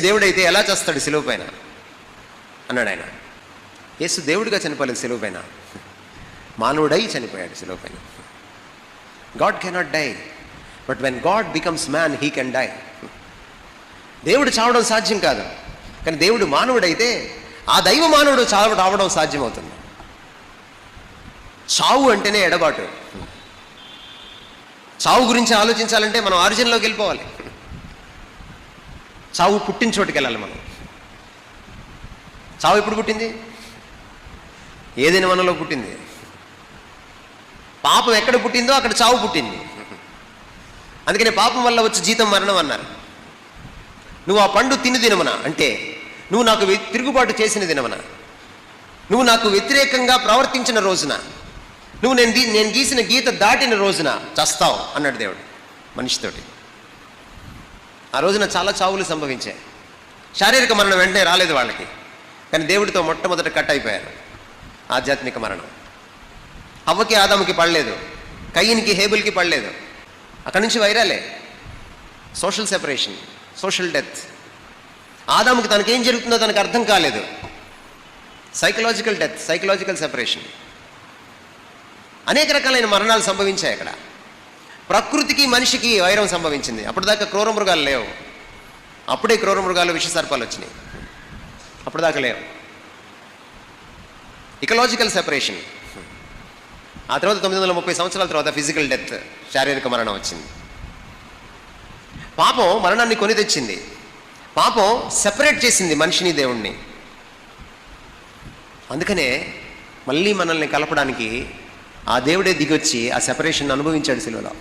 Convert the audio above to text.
దేవుడైతే ఎలా చేస్తాడు సిలువ పైన అన్నాడు ఆయన. యేసు దేవుడిగా చనిపోలేదు సిలువ పైన, మానవుడై చనిపోయాడు సిలువ పైన. God cannot die, but when God becomes man he can die. దేవుడు చావడం సాధ్యం కాదు, కానీ దేవుడు మానవుడైతే ఆ దైవ మానవుడు రావడం సాధ్యమవుతుంది. చావు అంటేనే ఎడబాటు. చావు గురించి ఆలోచించాలంటే మనం ఆరిజిన్లోకి వెళ్ళిపోవాలి. చావు పుట్టిన చోటుకి వెళ్ళాలి మనం. చావు ఎప్పుడు పుట్టింది? ఏదైనా వనంలో పుట్టింది. పాపం ఎక్కడ పుట్టిందో అక్కడ చావు పుట్టింది. అందుకనే పాపం వల్ల వచ్చి జీతం మరణం అన్నారు. నువ్వు ఆ పండు తిని దినమనా అంటే నువ్వు నాకు తిరుగుబాటు చేసిన దినమనా, నువ్వు నాకు వ్యతిరేకంగా ప్రవర్తించిన రోజున, నువ్వు నేను గీసిన గీత దాటిన రోజున చస్తావు అన్నాడు దేవుడు మనిషితోటి. ఆ రోజున చాలా చావులు సంభవించాయి. శారీరక మరణం వెంటనే రాలేదు వాళ్ళకి, కానీ దేవుడితో మొట్టమొదట కట్ అయిపోయారు. ఆధ్యాత్మిక మరణం హవ్వకి ఆదాముకి పడలేదు, కయ్యనికి హేబుల్కి పడలేదు. అక్కడి నుంచి వైరాలే, సోషల్ సెపరేషన్, సోషల్ డెత్. ఆదాముకి తనకేం జరుగుతుందో తనకు అర్థం కాలేదు. Psychological death, psychological separation. అనేక రకాలైన మరణాలు సంభవించాయి అక్కడ. ప్రకృతికి మనిషికి వైరం సంభవించింది. అప్పటిదాకా క్రూర మృగాలు లేవు, అప్పుడే క్రూర మృగాలు విషసర్పాలు వచ్చినాయి, అప్పటిదాకా లేవు. Ecological separation. ఆ తర్వాత 930 సంవత్సరాల తర్వాత ఫిజికల్ డెత్, శారీరక మరణం వచ్చింది. పాపం మరణాన్ని కొని తెచ్చింది. పాపం సెపరేట్ చేసింది మనిషిని దేవుణ్ణి. అందుకనే మళ్ళీ మనల్ని కలపడానికి ఆ దేవుడే దిగొచ్చి ఆ సెపరేషన్ అనుభవించాడు సిలువలో.